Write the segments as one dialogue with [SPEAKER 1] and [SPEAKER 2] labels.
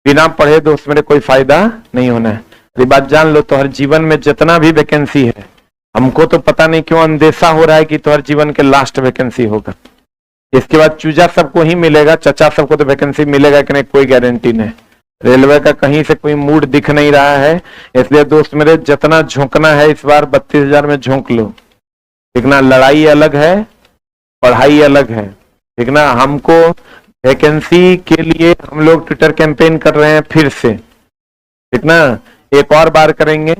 [SPEAKER 1] बिना पढ़े दोस्त मेरे कोई फायदा नहीं होना है। ये बात जान लो, तो हर जीवन में जितना भी वैकेंसी है, हमको तो पता नहीं क्यों अंदेशा हो रहा है कि तो हर जीवन के लास्ट वैकेंसी होगा, इसके बाद चूजा सबको ही मिलेगा, चचा सबको तो वैकेंसी मिलेगा कि नहीं कोई गारंटी नहीं। रेलवे का कहीं से कोई मूड दिख नहीं रहा है, इसलिए दोस्त मेरे जितना झोंकना है इस बार 32,000 में झोंक लो। ठीक ना, लड़ाई अलग है, पढ़ाई अलग है। ठीक ना, हमको वैकेंसी के लिए हम लोग ट्विटर कैंपेन कर रहे हैं फिर से। ठीक ना, एक और बार करेंगे,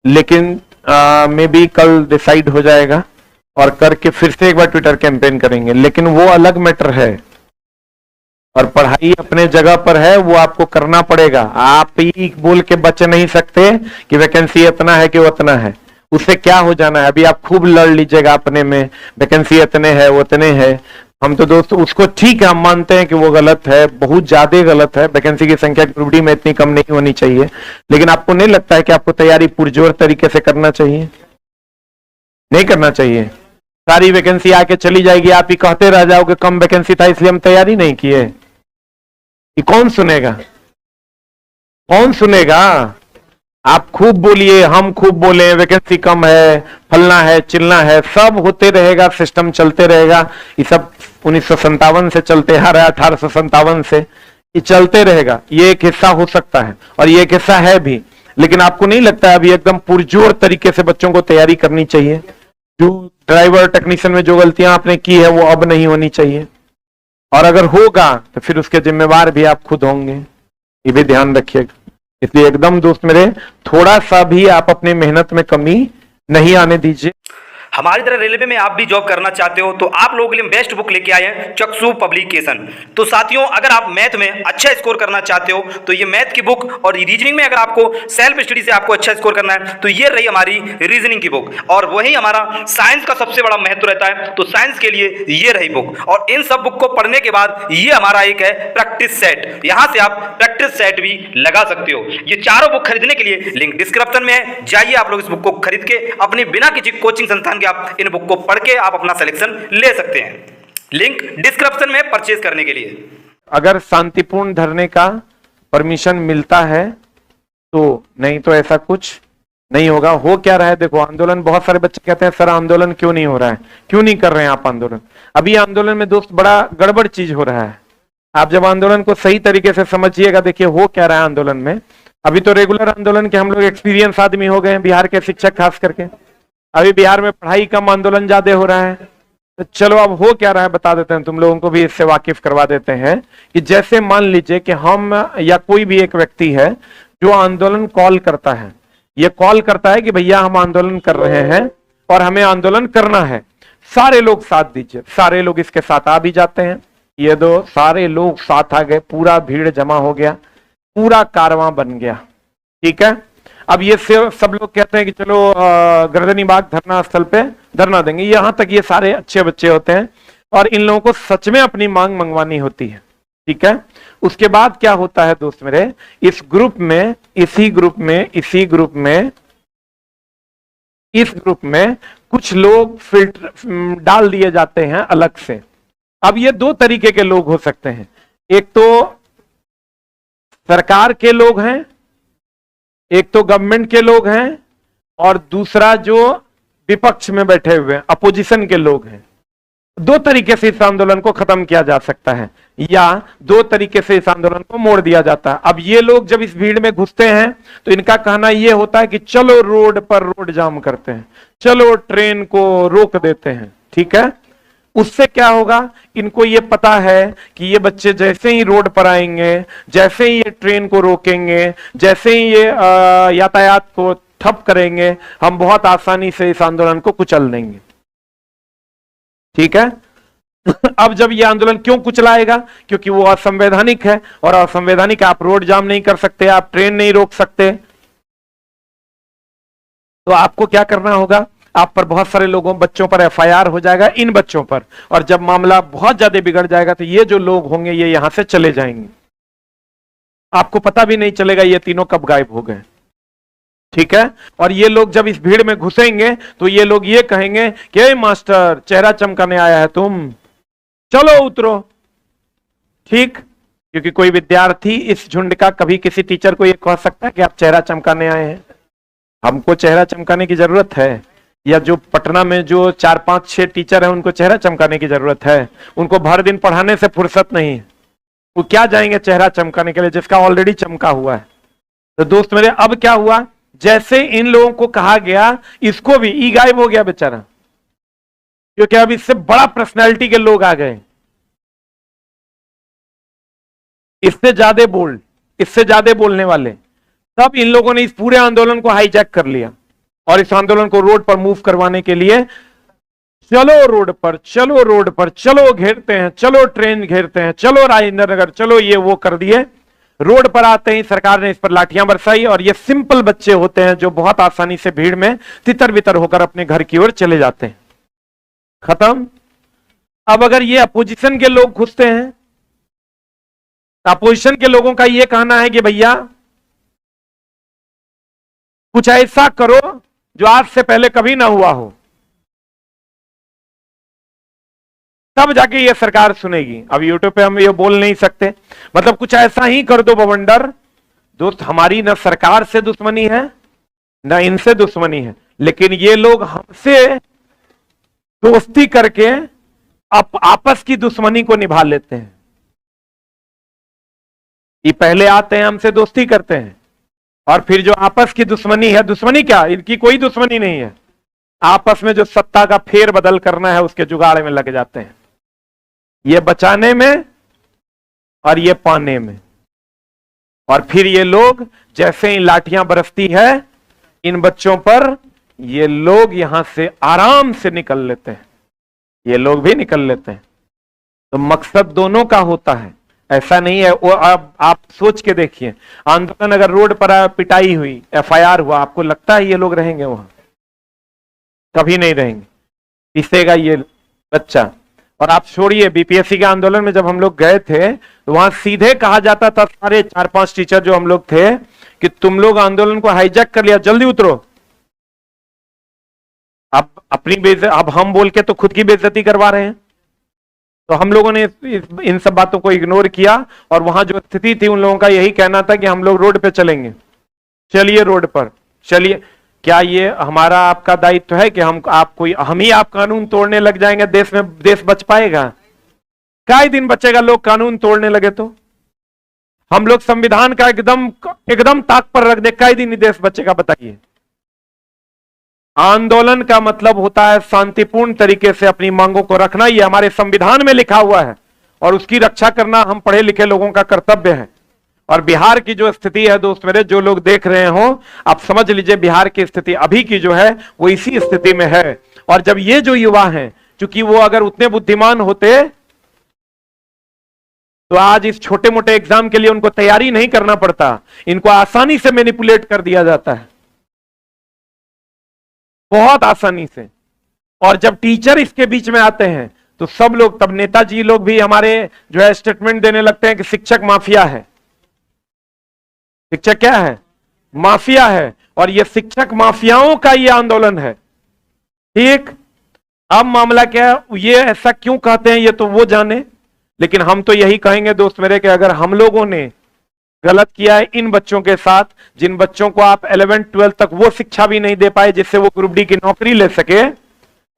[SPEAKER 1] लेकिन मे बी कल डिसाइड हो जाएगा और करके फिर से एक बार ट्विटर कैंपेन करेंगे, लेकिन वो अलग मैटर है। और पढ़ाई अपने जगह पर है, वो आपको करना पड़ेगा। आप ही बोल के बच नहीं सकते कि वैकेंसी इतना है कि उतना है, उससे क्या हो जाना है। अभी आप खूब लड़ लीजिएगा अपने में, वैकेंसी इतने है उतने है। हम तो दोस्तों उसको ठीक है, हम मानते हैं कि वो गलत है, बहुत ज्यादा गलत है, वैकेंसी की संख्या ग्रुप डी में इतनी कम नहीं होनी चाहिए। लेकिन आपको नहीं लगता है कि आपको तैयारी पुरजोर तरीके से करना चाहिए? नहीं करना चाहिए। सारी वैकेंसी आके चली जाएगी, आप ही कहते रह जाओगे कम वैकेंसी था इसलिए हम तैयारी नहीं किए। ये कौन सुनेगा? कौन सुनेगा? आप खूब बोलिए, हम खूब बोले, वैकेंसी कम है, फलना है, चिलना है, सब होते रहेगा, सिस्टम चलते रहेगा। ये सब 1957 से चलते आ रहा है, 1857 से ये चलते रहेगा। ये एक हिस्सा हो सकता है और ये एक हिस्सा है भी, लेकिन आपको नहीं लगता है अभी एकदम पुरजोर तरीके से बच्चों को तैयारी करनी चाहिए? जो ड्राइवर टेक्नीशियन में जो गलतियां आपने की है वो अब नहीं होनी चाहिए, और अगर होगा तो फिर उसके जिम्मेवार भी आप खुद होंगे, ये भी ध्यान रखिएगा। इसलिए एकदम दोस्त मेरे, थोड़ा सा भी आप अपनी मेहनत में कमी नहीं आने दीजिए।
[SPEAKER 2] हमारी तरह रेलवे में आप भी जॉब करना चाहते हो तो आप लोगों के लिए बेस्ट बुक लेके आए हैं चक्षु पब्लिकेशन। तो साथियों, अगर आप मैथ में अच्छा स्कोर करना चाहते हो तो ये मैथ की बुक, और रीजनिंग में अगर आपको सेल्फ स्टडी से आपको अच्छा स्कोर करना है तो ये रही हमारी रीजनिंग की बुक। और वही हमारा साइंस का सबसे बड़ा महत्व रहता है, तो साइंस के लिए ये रही बुक। और इन सब बुक को पढ़ने के बाद ये हमारा एक है प्रैक्टिस सेट, यहाँ से आप प्रैक्टिस सेट भी लगा सकते हो। ये चारों बुक खरीदने के लिए लिंक डिस्क्रिप्शन में है, जाइए आप लोग इस बुक को खरीद के अपनी बिना किसी कोचिंग संस्थान आप इन बुक को पढ़ के आप अपना सिलेक्शन ले सकते हैं। लिंक डिस्क्रिप्शन में परचेज करने के लिए।
[SPEAKER 1] अगर शांतिपूर्ण धरने का परमिशन मिलता है तो, नहीं तो ऐसा कुछ नहीं होगा। हो क्या रहा है देखो, आंदोलन, बहुत सारे बच्चे कहते हैं सर आंदोलन क्यों नहीं हो रहा है, क्यों नहीं कर रहे हैं आप आंदोलन? अभी आंदोलन में दोस्त बड़ा गड़बड़ चीज हो रहा है। आप जब आंदोलन को सही तरीके से समझिएगा, देखिए हो क्या रहा है आंदोलन में। अभी तो रेगुलर आंदोलन के हम लोग एक्सपीरियंस आदमी हो गए हैं, बिहार के शिक्षक खास करके। अभी बिहार में पढ़ाई कम, आंदोलन ज्यादा हो रहा है। तो चलो अब हो क्या रहा है बता देते हैं, तुम लोगों को भी इससे वाकिफ करवा देते हैं कि जैसे मान लीजिए कि हम या कोई भी एक व्यक्ति है जो आंदोलन कॉल करता है, ये कॉल करता है कि भैया हम आंदोलन कर रहे हैं और हमें आंदोलन करना है, सारे लोग साथ दीजिए। सारे लोग इसके साथ आ भी जाते हैं, ये दो सारे लोग साथ आ गए, पूरा भीड़ जमा हो गया, पूरा कारवां बन गया। ठीक है, अब ये सब लोग कहते हैं कि चलो गर्दनी बाग धरना स्थल पे धरना देंगे। यहां तक ये सारे अच्छे बच्चे होते हैं और इन लोगों को सच में अपनी मांग मंगवानी होती है। ठीक है, उसके बाद क्या होता है दोस्त मेरे, इस ग्रुप में, इसी ग्रुप में कुछ लोग फिल्टर डाल दिए जाते हैं अलग से। अब ये दो तरीके के लोग हो सकते हैं, एक तो सरकार के लोग हैं, एक तो गवर्नमेंट के लोग हैं, और दूसरा जो विपक्ष में बैठे हुए हैं, अपोजिशन के लोग हैं। दो तरीके से इस आंदोलन को खत्म किया जा सकता है, या दो तरीके से इस आंदोलन को मोड़ दिया जाता है। अब ये लोग जब इस भीड़ में घुसते हैं तो इनका कहना यह होता है कि चलो रोड पर रोड जाम करते हैं, चलो ट्रेन को रोक देते हैं। ठीक है, उससे क्या होगा, इनको ये पता है कि ये बच्चे जैसे ही रोड पर आएंगे, जैसे ही ये ट्रेन को रोकेंगे, जैसे ही ये यातायात को ठप करेंगे, हम बहुत आसानी से इस आंदोलन को कुचल देंगे। ठीक है, अब जब ये आंदोलन क्यों कुचलाएगा, क्योंकि वो असंवैधानिक है, और असंवैधानिक आप रोड जाम नहीं कर सकते, आप ट्रेन नहीं रोक सकते। तो आपको क्या करना होगा, आप पर बहुत सारे लोगों, बच्चों पर एफआईआर हो जाएगा, इन बच्चों पर, और जब मामला बहुत ज्यादा बिगड़ जाएगा तो ये जो लोग होंगे ये यहां से चले जाएंगे, आपको पता भी नहीं चलेगा ये तीनों कब गायब हो गए। ठीक है, और ये लोग जब इस भीड़ में घुसेंगे तो ये लोग ये कहेंगे कि मास्टर चेहरा चमकाने आया है तुम, चलो उतरो। ठीक, क्योंकि कोई विद्यार्थी इस झुंड का कभी किसी टीचर को ये कह सकता है कि आप चेहरा चमकाने आए हैं? हमको चेहरा चमकाने की जरूरत है? या जो पटना में जो 4 5 6 टीचर हैं उनको चेहरा चमकाने की जरूरत है? उनको भर दिन पढ़ाने से फुर्सत नहीं है, वो क्या जाएंगे चेहरा चमकाने के लिए जिसका ऑलरेडी चमका हुआ है? तो दोस्त मेरे, अब क्या हुआ, जैसे इन लोगों को कहा गया, इसको भी ई गायब हो गया बेचारा, क्योंकि अब इससे बड़ा पर्सनैलिटी के लोग आ गए, इससे ज्यादा बोल्ड, इससे ज्यादा बोलने वाले। तब इन लोगों ने इस पूरे आंदोलन को हाईजैक कर लिया और इस आंदोलन को रोड पर मूव करवाने के लिए, चलो रोड पर, चलो रोड पर, चलो घेरते हैं, चलो ट्रेन घेरते हैं, चलो राजेंद्र नगर, चलो ये वो कर दिए। रोड पर आते ही सरकार ने इस पर लाठियां बरसाई और ये सिंपल बच्चे होते हैं जो बहुत आसानी से भीड़ में तितर बितर होकर अपने घर की ओर चले जाते हैं। खत्म। अब अगर ये अपोजिशन के लोग घुसते हैं, अपोजिशन के लोगों का ये कहना है कि भैया कुछ ऐसा करो जो आज से पहले कभी ना हुआ हो, तब जाके ये सरकार सुनेगी। अब यूट्यूब पे हम ये बोल नहीं सकते, मतलब कुछ ऐसा ही कर दो बवंडर। दोस्त, हमारी न सरकार से दुश्मनी है न इनसे दुश्मनी है, लेकिन ये लोग हमसे दोस्ती करके आपस की दुश्मनी को निभा लेते हैं। ये पहले आते हैं, हमसे दोस्ती करते हैं, और फिर जो आपस की दुश्मनी है, दुश्मनी क्या, इनकी कोई दुश्मनी नहीं है, आपस में जो सत्ता का फेर बदल करना है उसके जुगाड़ में लग जाते हैं, ये बचाने में और ये पाने में। और फिर ये लोग जैसे ही लाठियां बरसती है इन बच्चों पर, ये लोग यहां से आराम से निकल लेते हैं, ये लोग भी निकल लेते हैं। तो मकसद दोनों का होता है, ऐसा नहीं है। वो अब आप सोच के देखिए, आंदोलन अगर रोड पर पिटाई हुई, एफआईआर हुआ, आपको लगता है ये लोग रहेंगे वहां? कभी नहीं रहेंगे, पिसेगा ये बच्चा। और आप छोड़िए, बीपीएससी के आंदोलन में जब हम लोग गए थे तो वहां सीधे कहा जाता था, सारे 4 5 टीचर जो हम लोग थे, कि तुम लोग आंदोलन को हाईजैक कर लिया, जल्दी उतरो। अब अपनी बेइज्जती, अब हम बोल के तो खुद की बेइज्जती करवा रहे हैं। तो हम लोगों ने इन सब बातों को इग्नोर किया, और वहां जो स्थिति थी उन लोगों का यही कहना था कि हम लोग रोड पे चलेंगे, चलिए रोड पर चलिए। क्या ये हमारा आपका दायित्व है कि हम ही आप कानून तोड़ने लग जाएंगे, देश बच पाएगा? कई दिन बचेगा लोग कानून तोड़ने लगे तो? हम लोग संविधान का एकदम ताक पर रख दे, कई दिन देश बचेगा बताइए? आंदोलन का मतलब होता है शांतिपूर्ण तरीके से अपनी मांगों को रखना, ये हमारे संविधान में लिखा हुआ है, और उसकी रक्षा करना हम पढ़े लिखे लोगों का कर्तव्य है। और बिहार की जो स्थिति है दोस्त मेरे, जो लोग देख रहे हो, आप समझ लीजिए बिहार की स्थिति अभी की जो है वो इसी स्थिति में है। और जब ये जो युवा हैं, चूंकि वो अगर उतने बुद्धिमान होते तो आज इस छोटे मोटे एग्जाम के लिए उनको तैयारी नहीं करना पड़ता, इनको आसानी से मैनिपुलेट कर दिया जाता है, बहुत आसानी से। और जब टीचर इसके बीच में आते हैं तो सब लोग, तब नेताजी लोग भी हमारे जो है स्टेटमेंट देने लगते हैं कि शिक्षक माफिया है। शिक्षक क्या है? माफिया है। और ये शिक्षक माफियाओं का ये आंदोलन है, ठीक। अब मामला क्या है, ये ऐसा क्यों कहते हैं ये तो वो जाने, लेकिन हम तो यही कहेंगे दोस्त मेरे कि अगर हम लोगों ने गलत किया है इन बच्चों के साथ, जिन बच्चों को आप 11th 12th तक वो शिक्षा भी नहीं दे पाए जिससे वो ग्रुप डी की नौकरी ले सके,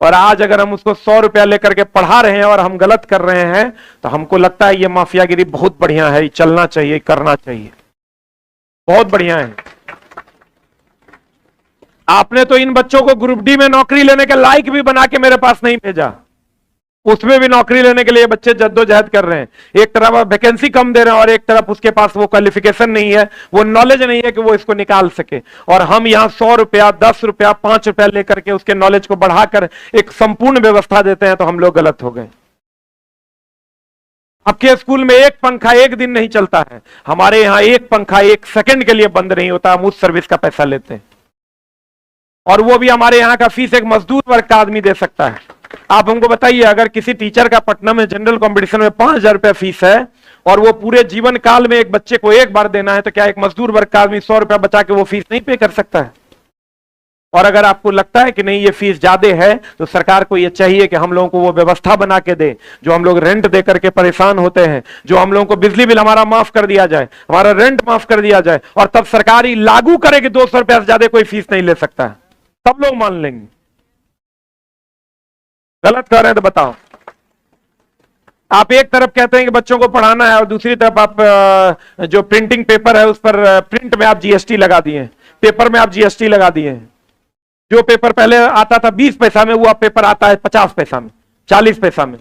[SPEAKER 1] और आज अगर हम उसको 100 रुपया लेकर के पढ़ा रहे हैं और हम गलत कर रहे हैं, तो हमको लगता है ये माफियागिरी बहुत बढ़िया है, चलना चाहिए, करना चाहिए, बहुत बढ़िया है। आपने तो इन बच्चों को ग्रुप डी में नौकरी लेने के लायक भी बना के मेरे पास नहीं भेजा, उसमें भी नौकरी लेने के लिए बच्चे जद्दोजहद कर रहे हैं। एक तरफ आप वैकेंसी कम दे रहे हैं और एक तरफ उसके पास वो क्वालिफिकेशन नहीं है, वो नॉलेज नहीं है कि वो इसको निकाल सके। और हम यहां 100 रुपया, 10 रुपया, 5 रुपया लेकर के उसके नॉलेज को बढ़ाकर एक संपूर्ण व्यवस्था देते हैं, तो हम लोग गलत हो गए। आपके स्कूल में एक पंखा एक दिन नहीं चलता है, हमारे यहां एक पंखा एक सेकंड के लिए बंद नहीं होता, हम उस सर्विस का पैसा लेते हैं। और वो भी हमारे यहाँ का फीस एक मजदूर वर्ग का आदमी दे सकता है। आप हमको बताइए, अगर किसी टीचर का पटना में जनरल कंपटीशन में 5,000 रुपया फीस है और वो पूरे जीवन काल में एक बच्चे को एक बार देना है, तो क्या एक मजदूर वर्ग का आदमी 100 रुपया बचा के वो फीस नहीं पे कर सकता है? और अगर आपको लगता है कि नहीं ये फीस ज्यादा है, तो सरकार को ये चाहिए कि हम लोगों को वो व्यवस्था बना के दे, जो हम लोग रेंट दे करके परेशान होते हैं, जो हम लोगों को बिजली बिल हमारा माफ कर दिया जाए, हमारा रेंट माफ कर दिया जाए, और तब सरकार ही लागू करे कि 200 रुपया से ज्यादा कोई फीस नहीं ले सकता है, तब लोग मान लेंगे। गलत कर रहे हैं तो बताओ। आप एक तरफ कहते हैं कि बच्चों को पढ़ाना है और दूसरी तरफ आप जो प्रिंटिंग पेपर है उस पर प्रिंट में आप जीएसटी लगा दिए, पेपर में आप जीएसटी लगा दिए। जो पेपर पहले आता था 20 पैसा में, वो अब पेपर आता है 50 पैसा में, 40 पैसा में,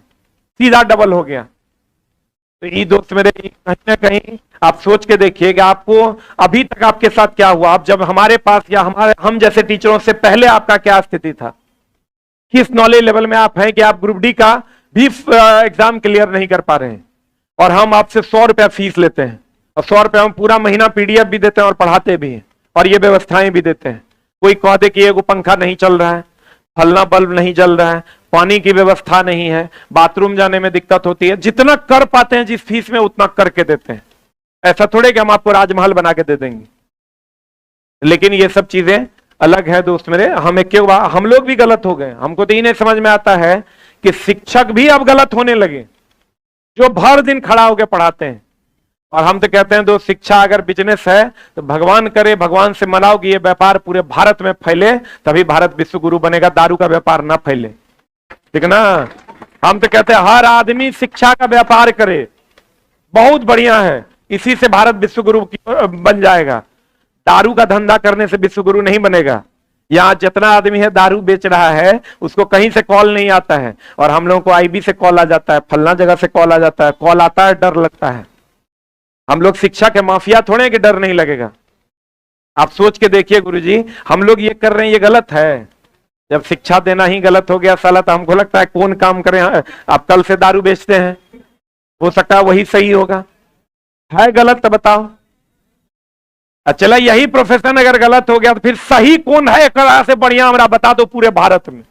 [SPEAKER 1] सीधा डबल हो गया। तो ये दोस्त मेरे, कहीं ना कहीं आप सोच के देखिएगा आपको अभी तक आपके साथ क्या हुआ। आप जब हमारे पास या हम जैसे टीचरों से पहले आपका क्या स्थिति था, किस नॉलेज लेवल में आप हैं कि आप ग्रुप डी का भी एग्जाम क्लियर नहीं कर पा रहे हैं, और हम आपसे 100 रुपया फीस लेते हैं, और 100 रुपया हम पूरा महीना पीडीएफ भी देते हैं और पढ़ाते भी हैं, और ये व्यवस्थाएं भी देते हैं। कोई कह दे कि एगो पंखा नहीं चल रहा है, फलना बल्ब नहीं जल रहा है, पानी की व्यवस्था नहीं है, बाथरूम जाने में दिक्कत होती है, जितना कर पाते हैं जिस फीस में उतना करके देते हैं। ऐसा थोड़े कि हम आपको राजमहल बना के दे देंगे। लेकिन ये सब चीजें अलग है दोस्त मेरे। हम लोग भी गलत हो गए। हमको तो ये नहीं समझ में आता है कि शिक्षक भी अब गलत होने लगे, जो भर दिन खड़ा होकर पढ़ाते हैं। और हम तो कहते हैं दोस्त, शिक्षा अगर बिजनेस है तो भगवान करे, भगवान से मनाओ कि ये व्यापार पूरे भारत में फैले, तभी भारत विश्व गुरु बनेगा। दारू का व्यापार ना फैले, ठीक ना। हम तो कहते हैं हर आदमी शिक्षा का व्यापार करे, बहुत बढ़िया है, इसी से भारत विश्व गुरु बन जाएगा। दारू का धंधा करने से विश्व गुरु नहीं बनेगा। यहाँ जितना आदमी है दारू बेच रहा है, उसको कहीं से कॉल नहीं आता है, और हम लोगों को आईबी से कॉल आ जाता है, फलना जगह से कॉल आ जाता है, कॉल आता है, डर लगता है। हम लोग शिक्षा के माफिया थोड़े कि डर नहीं लगेगा। आप सोच के देखिए गुरुजी, हम लोग ये कर रहे हैं, ये गलत है। जब शिक्षा देना ही गलत हो गया साला, तो हमको लगता है कौन काम करें। आप कल से दारू बेचते हैं, हो सकता है वही सही होगा, है गलत तो बताओ। चला यही प्रोफेशन अगर गलत हो गया तो फिर सही कौन है एक से बढ़िया हमरा बता दो पूरे भारत में।